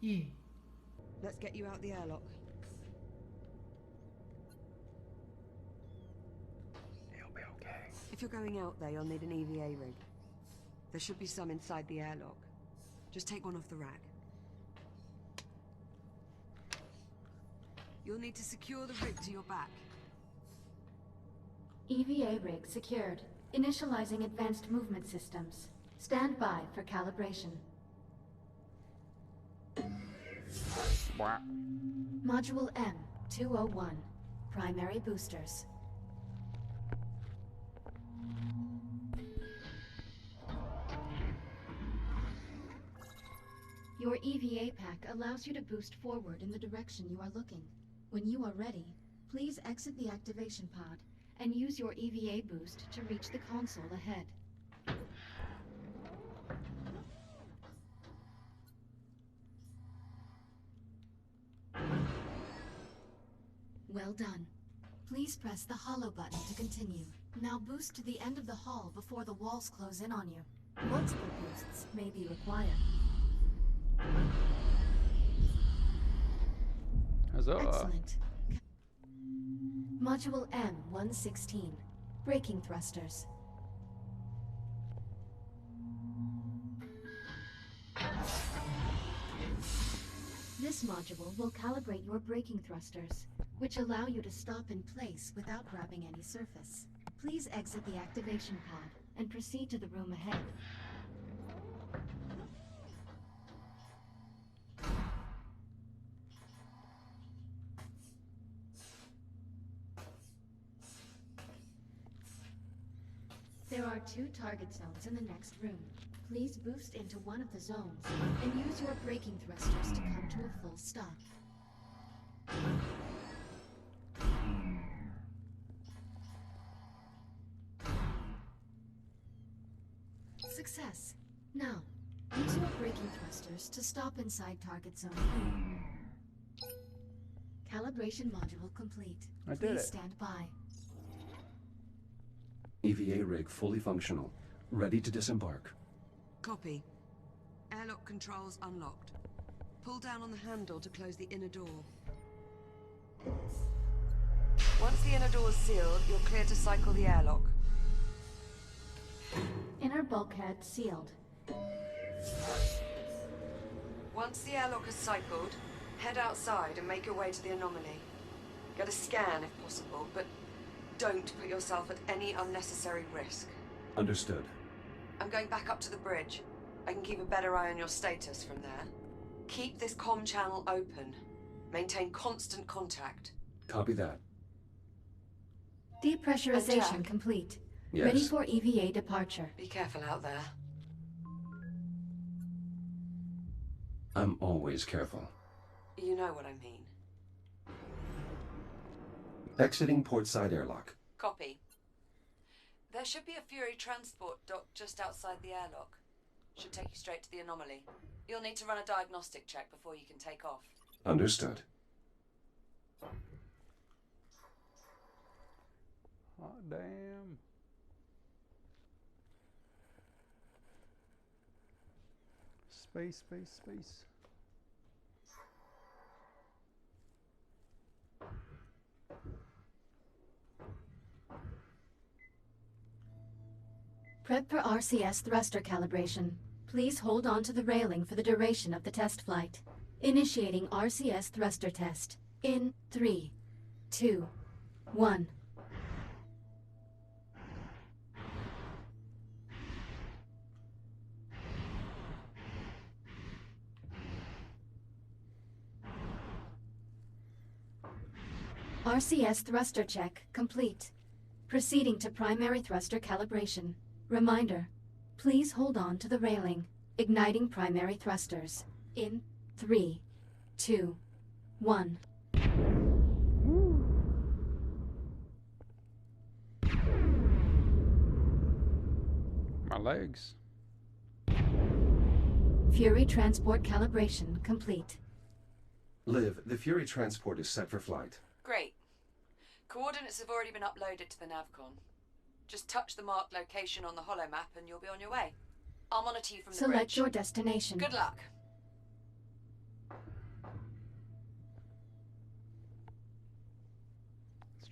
Yeah. Let's get you out the airlock. He'll be okay. If you're going out there, you'll need an EVA rig. There should be some inside the airlock. Just take one off the rack. You'll need to secure the rig to your back. EVA rig secured. Initializing advanced movement systems. Stand by for calibration. Wah. Module M201. Primary boosters. Your EVA pack allows you to boost forward in the direction you are looking. When you are ready, please exit the activation pod and use your EVA boost to reach the console ahead. Well done. Please press the hollow button to continue. Now boost to the end of the hall before the walls close in on you. Multiple boosts may be required. Huzzah. Excellent. Module M116. Braking thrusters. This module will calibrate your braking thrusters, which allow you to stop in place without grabbing any surface. Please exit the activation pod and proceed to the room ahead. There are 2 target zones in the next room. Please boost into one of the zones and use your braking thrusters to come to a full stop. Success. Now, use your braking thrusters to stop inside target zone E. Calibration module complete. I did Please it. stand by. EVA rig fully functional. Ready to disembark. Copy. Airlock controls unlocked. Pull down on the handle to close the inner door. Once the inner door is sealed, you're clear to cycle the airlock. Inner bulkhead sealed. Once the airlock is cycled, head outside and make your way to the anomaly. Get a scan if possible, but don't put yourself at any unnecessary risk. Understood. I'm going back up to the bridge. I can keep a better eye on your status from there. Keep this comm channel open. Maintain constant contact. Copy that. Depressurization Jack. complete. Yes. Ready for EVA departure. Be careful out there. I'm always careful. You know what I mean. Exiting port side airlock. Copy. There should be a Fury transport dock just outside the airlock. Should take you straight to the anomaly. You'll need to run a diagnostic check before you can take off. Understood. Hot damn. Space, space, space. Prep for RCS thruster calibration. Please hold on to the railing for the duration of the test flight. Initiating RCS thruster test. In 3, 2, 1. RCS thruster check complete. Proceeding to primary thruster calibration. Reminder, please hold on to the railing. Igniting primary thrusters. In 3, 2, 1. My legs. Fury transport calibration complete. Liv, the Fury transport is set for flight. Great. Coordinates have already been uploaded to the Navcon. Just touch the marked location on the holomap and you'll be on your way. I'll monitor you from the Select bridge. your destination. Good luck.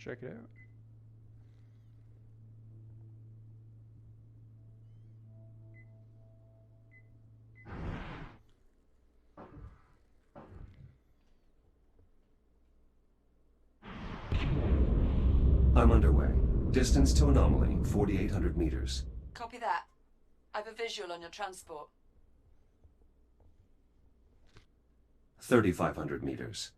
check it out. I'm underway. Distance to anomaly, 4,800 meters. Copy that. I have a visual on your transport. 3,500 meters.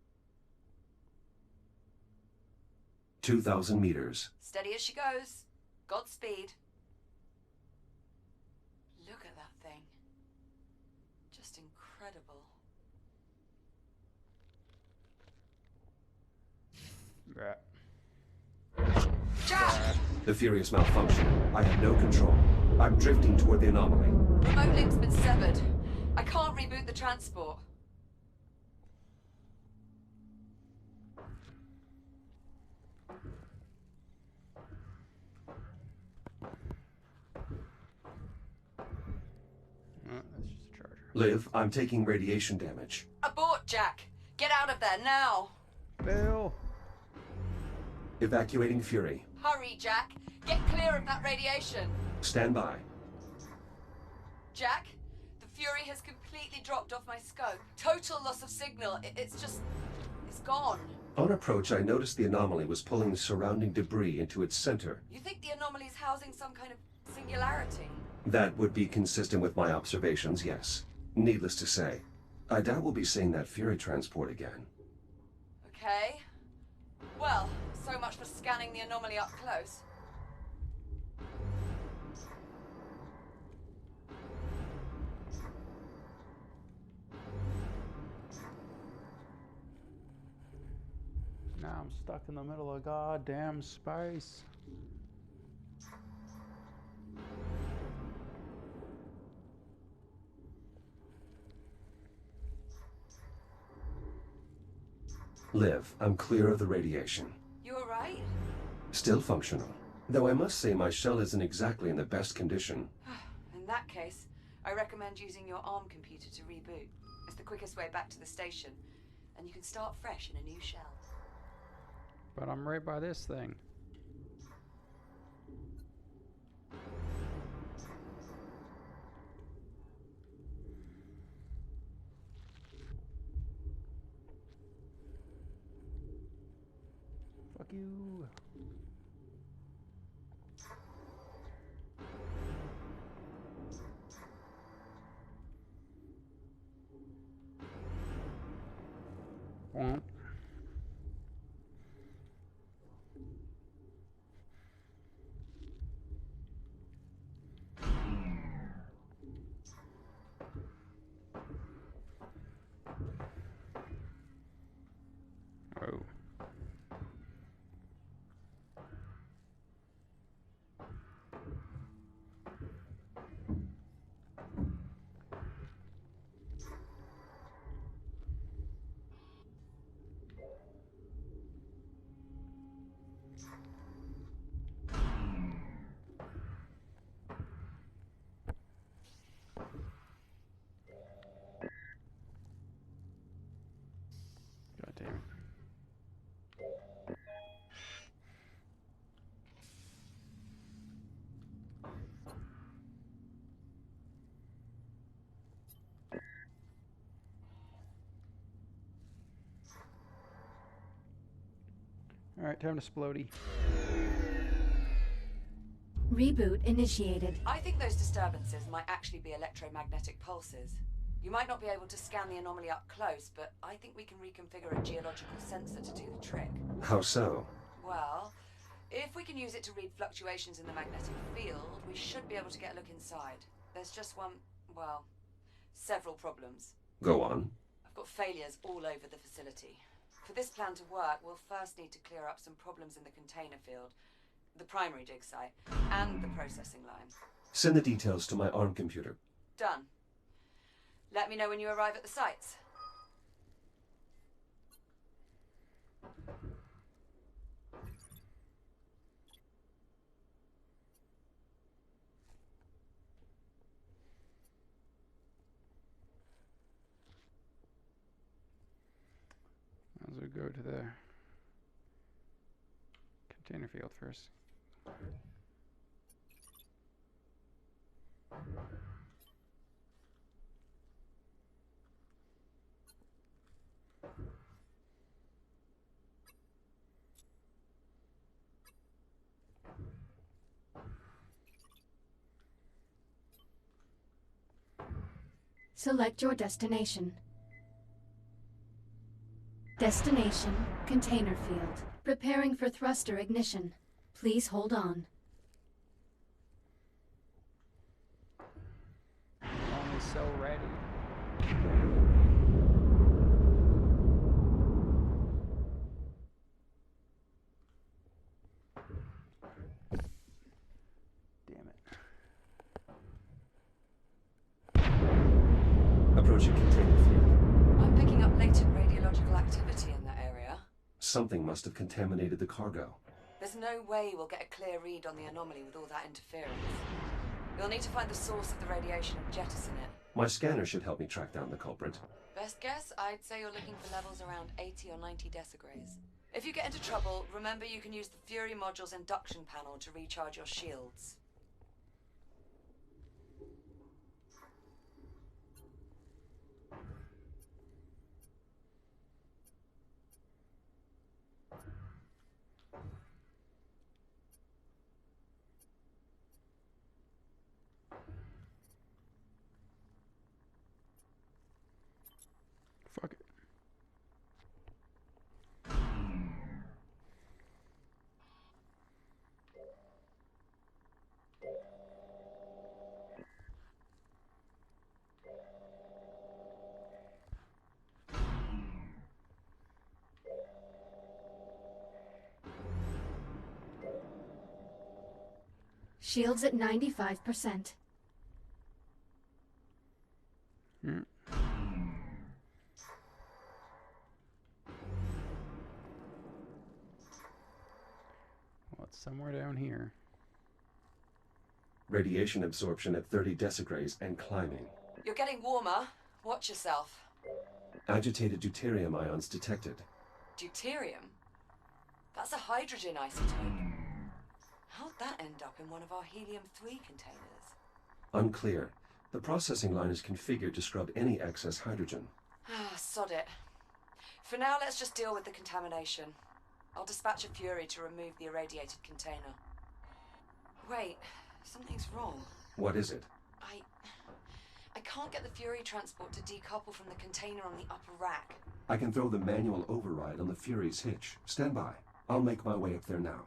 2,000 meters. Steady as she goes. Godspeed. Look at that thing. Just incredible. Right. Jack! The Fury is malfunctioning. I have no control. I'm drifting toward the anomaly. Remote link's been severed. I can't reboot the transport. That's just a charger. Liv, I'm taking radiation damage. Abort, Jack! Get out of there now! Bill! Evacuating Fury. Hurry, Jack! Get clear of that radiation! Stand by. Jack, the Fury has completely dropped off my scope. Total loss of signal. It's gone. On approach, I noticed the anomaly was pulling the surrounding debris into its center. You think the anomaly's housing some kind of singularity? That would be consistent with my observations, yes. Needless to say, I doubt we'll be seeing that Fury transport again. Okay. Well, so much for scanning the anomaly up close. Now I'm stuck in the middle of goddamn space. Liv, I'm clear of the radiation. You alright? Still functional. Though I must say my shell isn't exactly in the best condition. In that case, I recommend using your ARM computer to reboot. It's the quickest way back to the station, and you can start fresh in a new shell. But I'm right by this thing. Fuck you. Womp. Oh. God damn it. Alright, time to splody. Reboot initiated. I think those disturbances might actually be electromagnetic pulses. You might not be able to scan the anomaly up close, but I think we can reconfigure a geological sensor to do the trick. How so? Well, if we can use it to read fluctuations in the magnetic field, we should be able to get a look inside. There's just several problems. Go on. I've got failures all over the facility. For this plan to work, we'll first need to clear up some problems in the container field, the primary dig site, and the processing line. Send the details to my ARM computer. Done. Let me know when you arrive at the sites. As we go to the Container field first. Select your destination. Destination, container field. Preparing for thruster ignition. Please hold on. Only so ready. Damn it. Approaching container field. I'm picking up latent radiological activity in that area. Something must have contaminated the cargo. There's no way we'll get a clear read on the anomaly with all that interference. We'll need to find the source of the radiation and jettison it. My scanner should help me track down the culprit. Best guess, I'd say you're looking for levels around 80 or 90 decigrays. If you get into trouble, remember you can use the Fury module's induction panel to recharge your shields. Fuck it. Shields at 95%. Hmm. Well, it's somewhere down here. Radiation absorption at 30 decigrays and climbing. You're getting warmer. Watch yourself. Agitated deuterium ions detected. Deuterium? That's a hydrogen isotope. How'd that end up in one of our helium-3 containers? Unclear. The processing line is configured to scrub any excess hydrogen. Ah, sod it. For now, let's just deal with the contamination. I'll dispatch a Fury to remove the irradiated container. Wait, something's wrong. What is it? I can't get the Fury transport to decouple from the container on the upper rack. I can throw the manual override on the Fury's hitch. Stand by. I'll make my way up there now.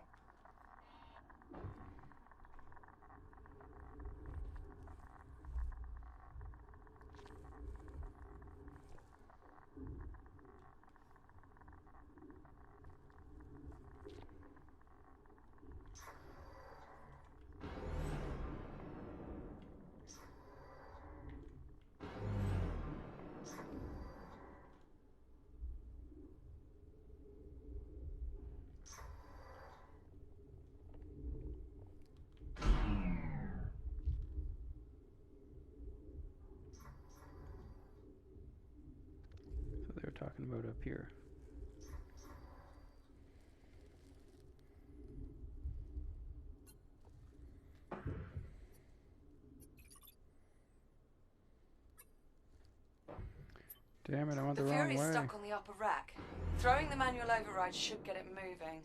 So they were talking about up here. Damn it, I went the wrong Fury's way. stuck on the upper rack. Throwing the manual override should get it moving.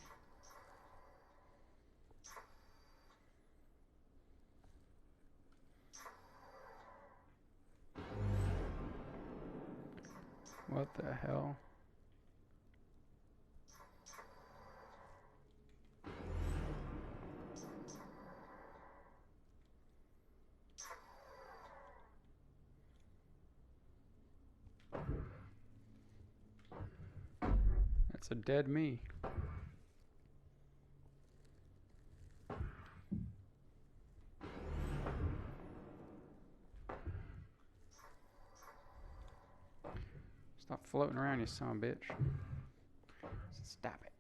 What the hell? That's a dead me. Stop floating around, you son of a bitch. Stop it.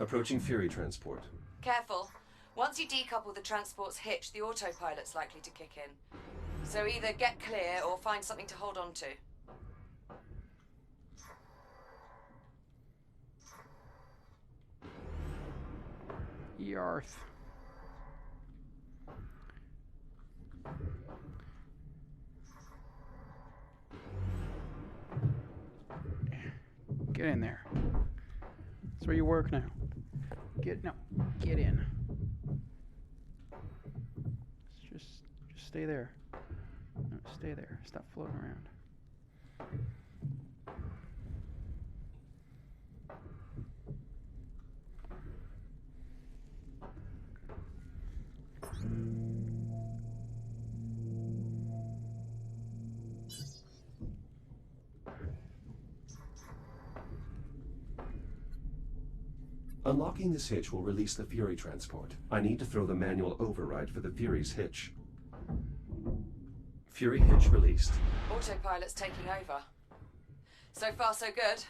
Approaching Fury transport. Careful. Once you decouple the transport's hitch, the autopilot's likely to kick in. So either get clear or find something to hold on to. Yarth. Get in there. That's where you work now. Get in. Just stay there. No, stay there. Stop floating around. Unlocking this hitch will release the Fury transport. I need to throw the manual override for the Fury's hitch. Fury hitch released. Autopilot's taking over. So far, so good.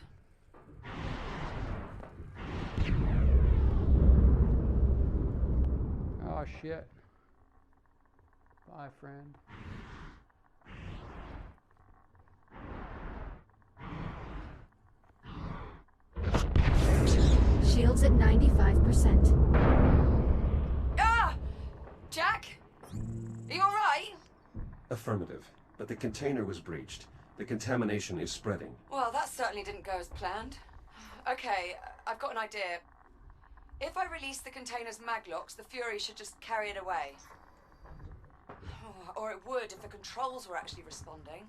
Oh shit. Bye, friend. Shields at 95%. Ah! Jack? Are you alright? Affirmative. But the container was breached. The contamination is spreading. Well, that certainly didn't go as planned. Okay, I've got an idea. If I release the container's maglocks, the Fury should just carry it away. Or it would if the controls were actually responding.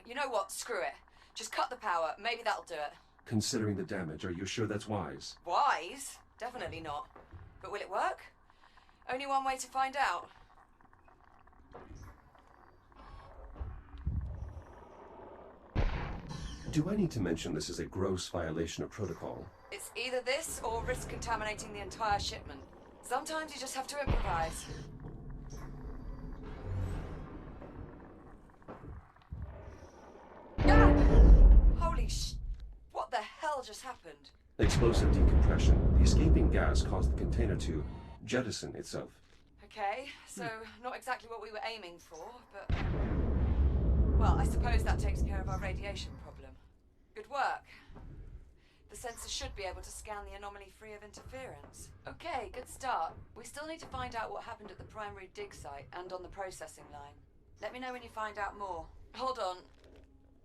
You know what? Screw it. Just cut the power. Maybe that'll do it. Considering the damage, are you sure that's wise? Wise? Definitely not. But will it work? Only one way to find out. Do I need to mention this is a gross violation of protocol? It's either this or risk contaminating the entire shipment. Sometimes you just have to improvise. Ah! Holy What the hell just happened? Explosive decompression. The escaping gas caused the container to jettison itself. Okay, so not exactly what we were aiming for, but... Well, I suppose that takes care of our radiation problem. Good work. The sensor should be able to scan the anomaly free of interference. Okay, good start. We still need to find out what happened at the primary dig site and on the processing line. Let me know when you find out more. Hold on.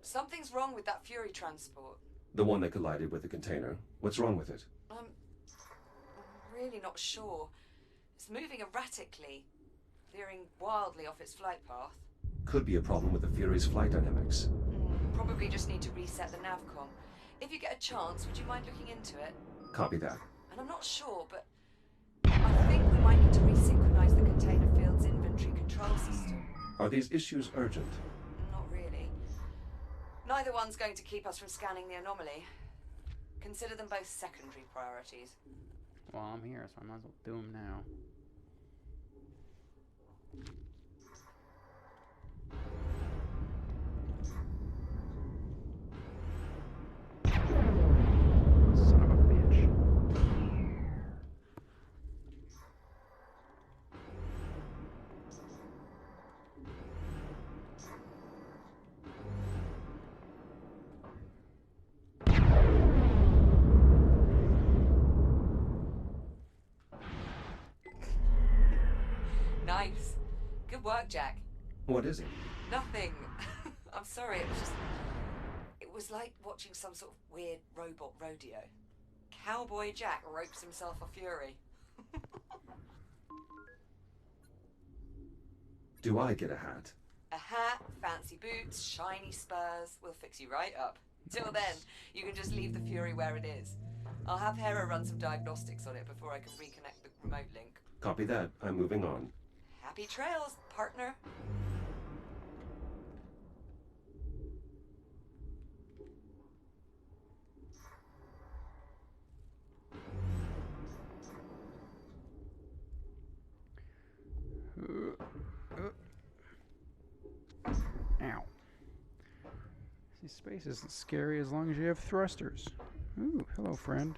Something's wrong with that Fury transport. The one that collided with the container. What's wrong with it? I'm really not sure. It's moving erratically, veering wildly off its flight path. Could be a problem with the Fury's flight dynamics. Probably just need to reset the navcom. If you get a chance, would you mind looking into it? Copy that. And I'm not sure, but I think we might need to resynchronize the container field's inventory control system. Are these issues urgent? Not really. Neither one's going to keep us from scanning the anomaly. Consider them both secondary priorities. Well, I'm here, so I might as well do them now. Son of a bitch. Nice. Good work, Jack. What is it? Nothing. I'm sorry, it was like watching some sort of weird robot rodeo. Cowboy Jack ropes himself a Fury. Do I get a hat? A hat, fancy boots, shiny spurs. We'll fix you right up. Till then, you can just leave the Fury where it is. I'll have Hera run some diagnostics on it before I can reconnect the remote link. Copy that. I'm moving on. Happy trails, partner. Ow. See, space isn't scary as long as you have thrusters. Ooh, hello, friend.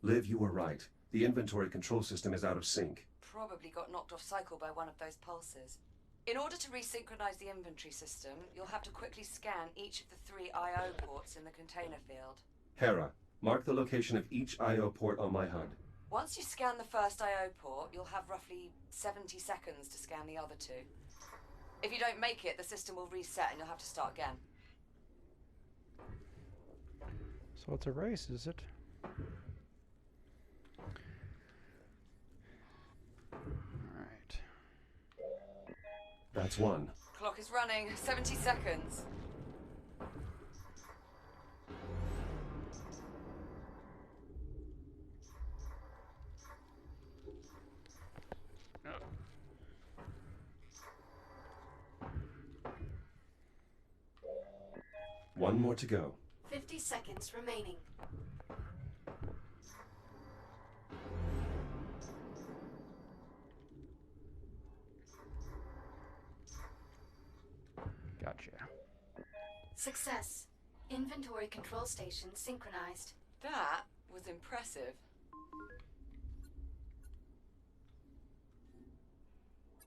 Liv, you were right. The inventory control system is out of sync. Probably got knocked off cycle by one of those pulses. In order to resynchronize the inventory system, you'll have to quickly scan each of the 3 I.O. ports in the container field. Hera, mark the location of each I.O. port on my HUD. Once you scan the first I.O. port, you'll have roughly 70 seconds to scan the other 2. If you don't make it, the system will reset and you'll have to start again. So it's a race, is it? Alright. That's 1. Clock is running. 70 seconds. One more to go. 50 seconds remaining. Gotcha. Success. Inventory control station synchronized. That was impressive.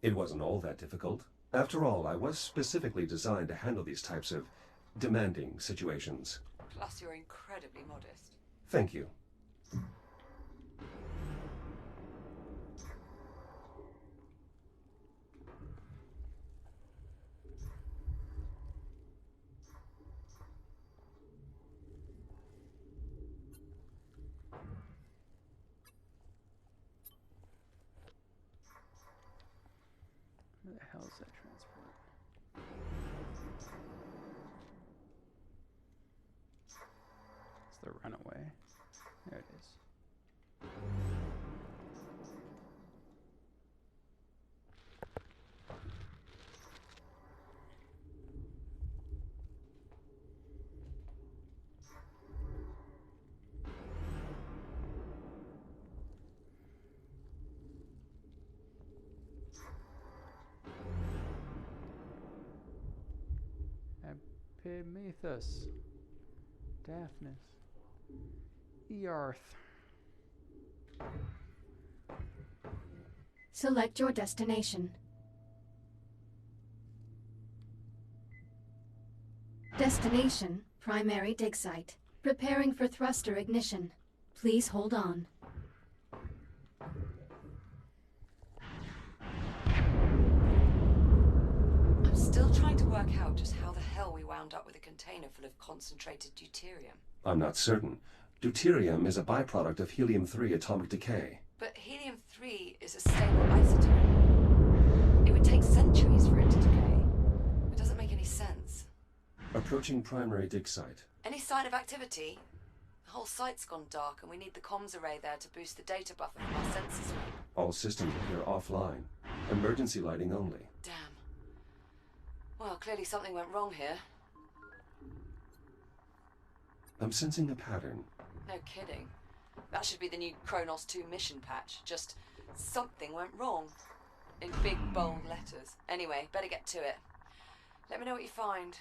It wasn't all that difficult. After all, I was specifically designed to handle these types of demanding situations. Plus, you're incredibly modest. Thank you. Where the hell is that transport? It's the runaway. There it is. Epimetheus, Daphnis, Earth. Select your destination. Destination, primary dig site. Preparing for thruster ignition. Please hold on. I'm still trying to work out just how the hell we wound up with a container full of concentrated deuterium. I'm not certain. Deuterium is a byproduct of helium-3 atomic decay. But helium-3 is a stable isotope. It would take centuries for it to decay. It doesn't make any sense. Approaching primary dig site. Any sign of activity? The whole site's gone dark and we need the comms array there to boost the data buffer from our sensor suite. All systems appear offline. Emergency lighting only. Damn. Well, clearly something went wrong here. I'm sensing a pattern. No kidding. That should be the new Kronos 2 mission patch. Just something went wrong. In big, bold letters. Anyway, better get to it. Let me know what you find.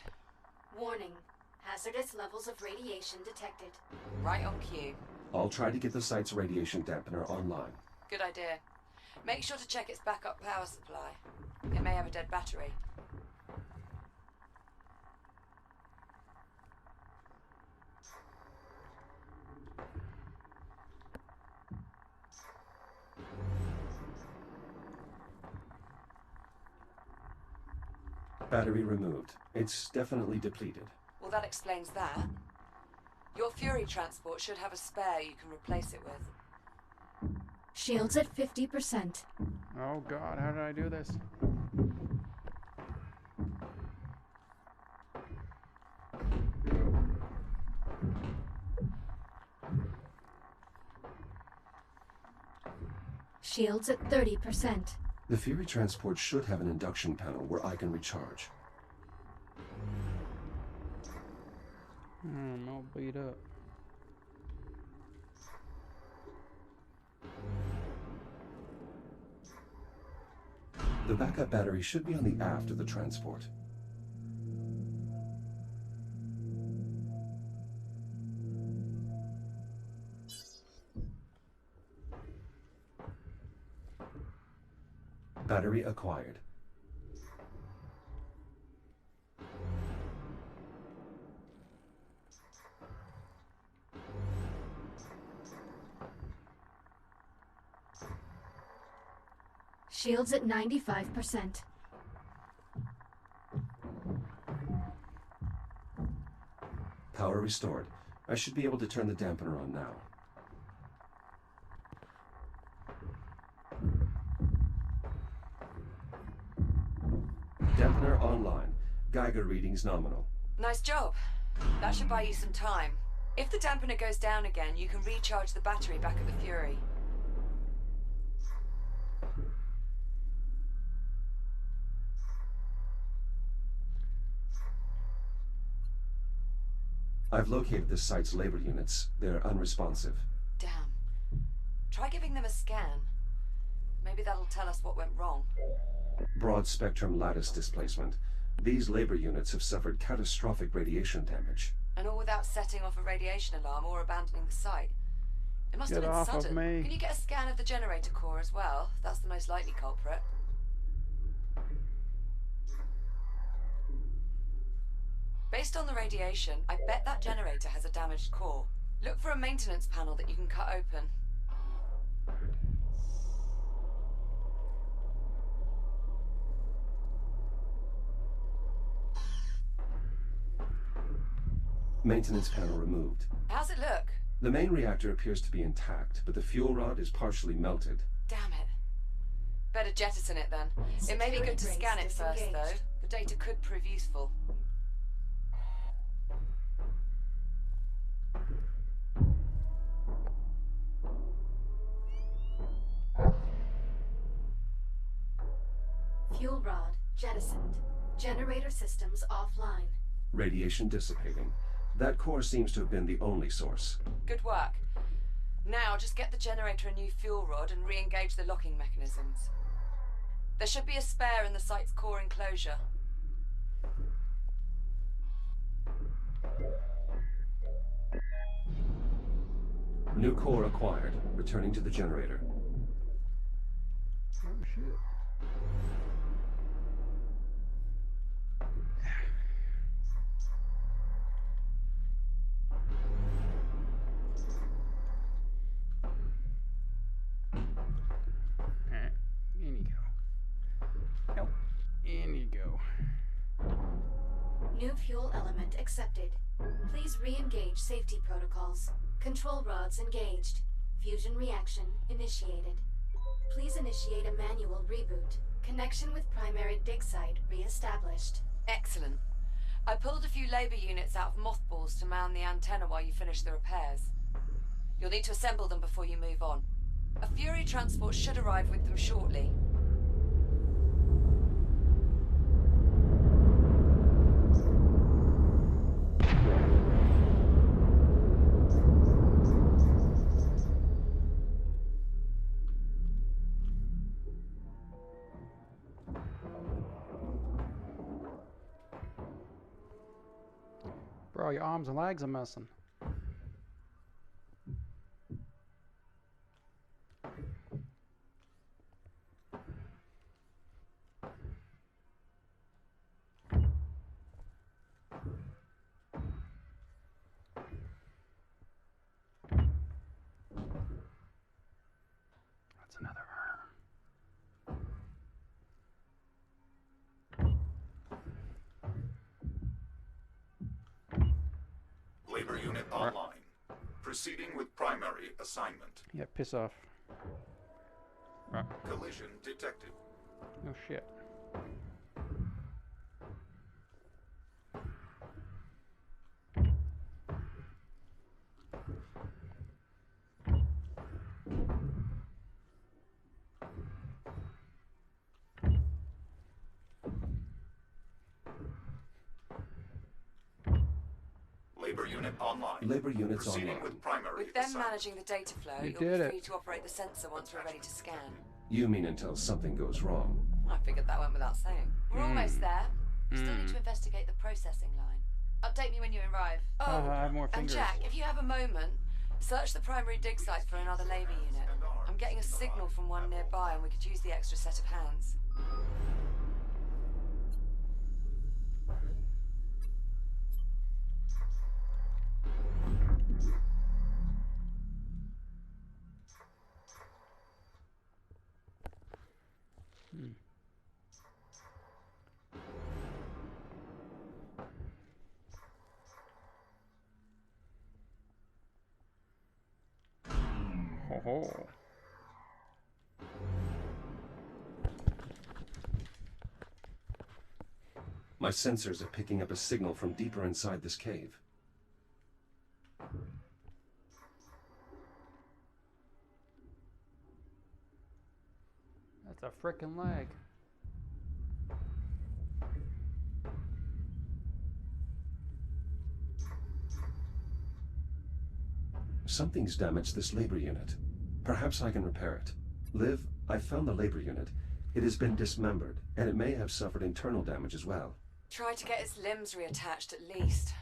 Warning. Hazardous levels of radiation detected. Right on cue. I'll try to get the site's radiation dampener online. Good idea. Make sure to check its backup power supply. It may have a dead battery. Battery removed. It's definitely depleted. Well, that explains that. Your Fury transport should have a spare you can replace it with. Shields at 50%. Oh god, how did I do this? Shields at 30%. The Fury transport should have an induction panel where I can recharge. I'm all beat up. The backup battery should be on the aft of the transport. Battery acquired. Shields at 95%. Power restored. I should be able to turn the dampener on now. Dampener online. Geiger readings nominal. Nice job. That should buy you some time. If the dampener goes down again, you can recharge the battery back at the Fury. I've located the site's labor units. They're unresponsive. Damn. Try giving them a scan. Maybe that'll tell us what went wrong. Broad spectrum lattice displacement. These labor units have suffered catastrophic radiation damage. And all without setting off a radiation alarm or abandoning the site. It must have Get been off of sudden. me. Can you get a scan of the generator core as well? That's the most likely culprit. Based on the radiation, I bet that generator has a damaged core. Look for a maintenance panel that you can cut open. Maintenance panel removed. How's it look? The main reactor appears to be intact, but the fuel rod is partially melted. Damn it. Better jettison it then. It may be good to scan it first, though. The data could prove useful. Fuel rod jettisoned. Generator systems offline. Radiation dissipating. That core seems to have been the only source. Good work. Now just get the generator a new fuel rod and re-engage the locking mechanisms. There should be a spare in the site's core enclosure. New core acquired. Returning to the generator. Oh shit. Alright, in you go. Nope. In you go. New fuel element accepted. Please re-engage safety protocols. Control rods engaged. Fusion reaction initiated. Please initiate a manual reboot. Connection with primary dig site re-established. Excellent. I pulled a few labor units out of mothballs to mount the antenna while you finish the repairs. You'll need to assemble them before you move on. A Fury transport should arrive with them shortly. Bro, your arms and legs are missing. That's another arm. Labor unit online. Proceeding with primary assignment. Yeah, piss off. Right. Collision detected. No shit. Labor unit online. Labor units Proceeding online. with primary With them assignment. managing the data flow, You you'll did be it. free to operate the sensor once we're ready to scan. You mean until something goes wrong? I figured that went without saying. We're almost there. We still need to investigate the processing line. Update me when you arrive. Oh, I have more and fingers. Jack, if you have a moment, search the primary dig site for another labor unit. I'm getting a signal from one nearby, and we could use the extra set of hands. Oh. My sensors are picking up a signal from deeper inside this cave. That's a frickin' lag. Something's damaged this labor unit. Perhaps I can repair it. Liv, I found the labor unit. It has been dismembered, and it may have suffered internal damage as well. Try to get its limbs reattached at least.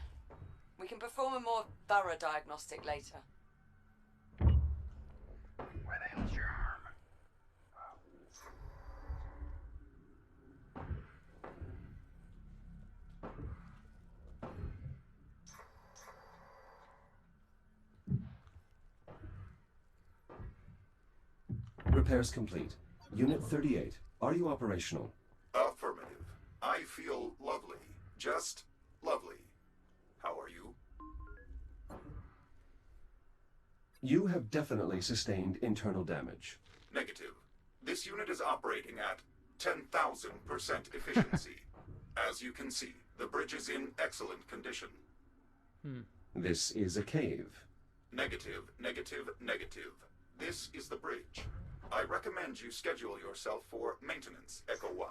We can perform a more thorough diagnostic later. Where the hell's your arm? Repairs complete. Unit 38, are you operational? Affirmative. I feel lovely. Just lovely. How are you? You have definitely sustained internal damage. Negative. This unit is operating at 10,000% efficiency. As you can see, the bridge is in excellent condition. This is a cave. Negative, negative, negative. This is the bridge. I recommend you schedule yourself for maintenance, Echo 1.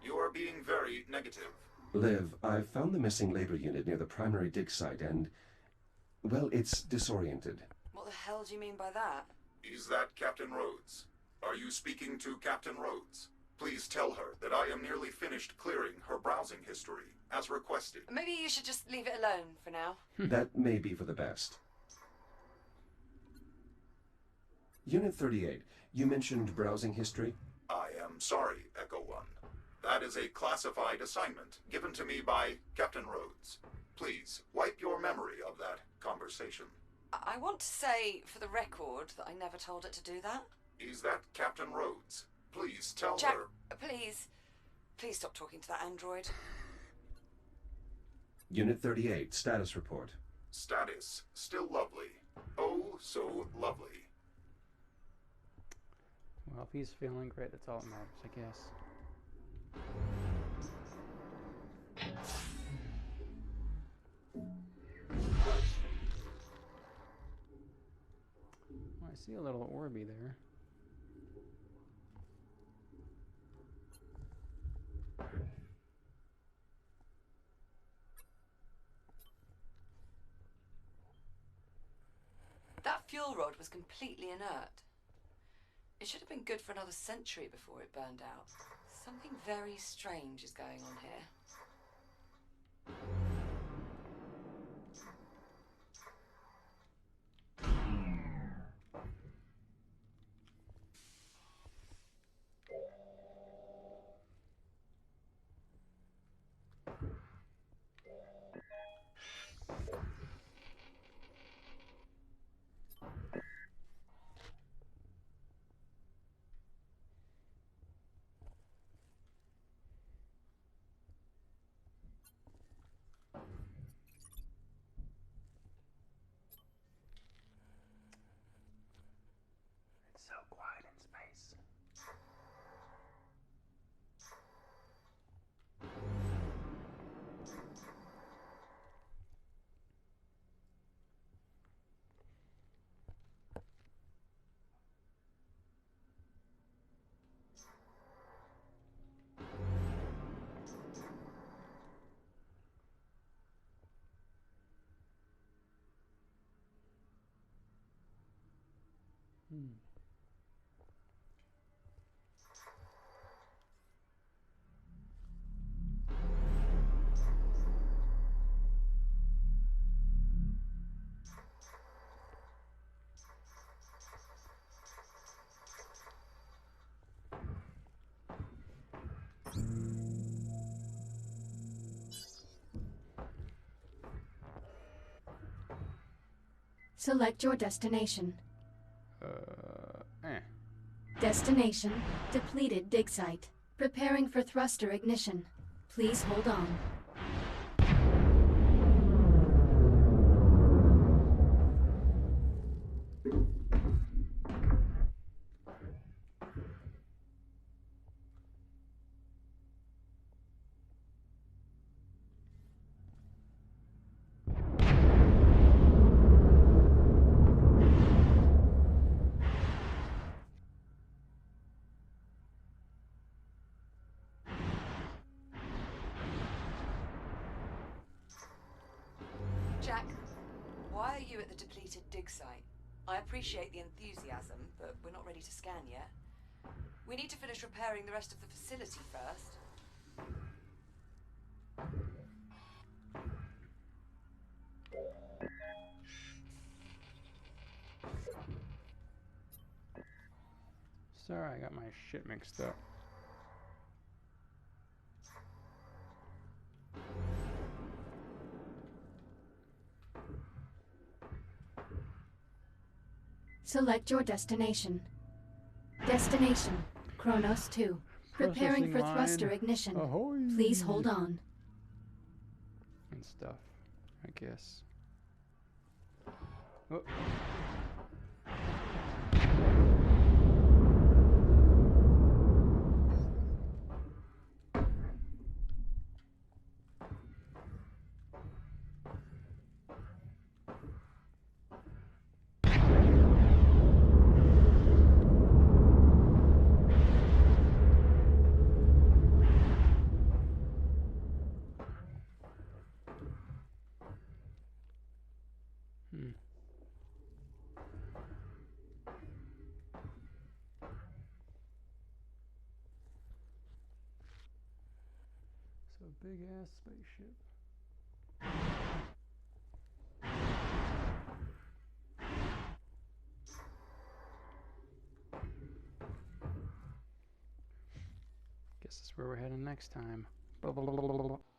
You are being very negative. Liv, I've found the missing labor unit near the primary dig site and, well, it's disoriented. What the hell do you mean by that? Is that Captain Rhodes? Are you speaking to Captain Rhodes? Please tell her that I am nearly finished clearing her browsing history, as requested. Maybe you should just leave it alone for now. That may be for the best. Unit 38, you mentioned browsing history? I am sorry, Echo 1. That is a classified assignment given to me by Captain Rhodes. Please, wipe your memory of that conversation. I want to say, for the record, that I never told it to do that. Is that Captain Rhodes? Please tell Jack, her. please. Please stop talking to that android. Unit 38, status report. Status, still lovely. Oh, so lovely. Well, if he's feeling great, that's all that matters, I guess. Well, I see a little Orby there. That fuel rod was completely inert. It should have been good for another century before it burned out. Something very strange is going on here. It's so quiet in space. Select your destination. Eh. Destination, depleted dig site. Preparing for thruster ignition. Please hold on. Jack, why are you at the depleted dig site? I appreciate the enthusiasm, but we're not ready to scan yet. We need to finish repairing the rest of the facility first. Sorry, I got my shit mixed up. Select your destination. Destination, Kronos 2. Preparing for Processing thruster line. ignition. Ahoy! Please hold on. And stuff, I guess. Oh. So big ass spaceship. Guess that's where we're heading next time. Blah, blah, blah, blah, blah, blah.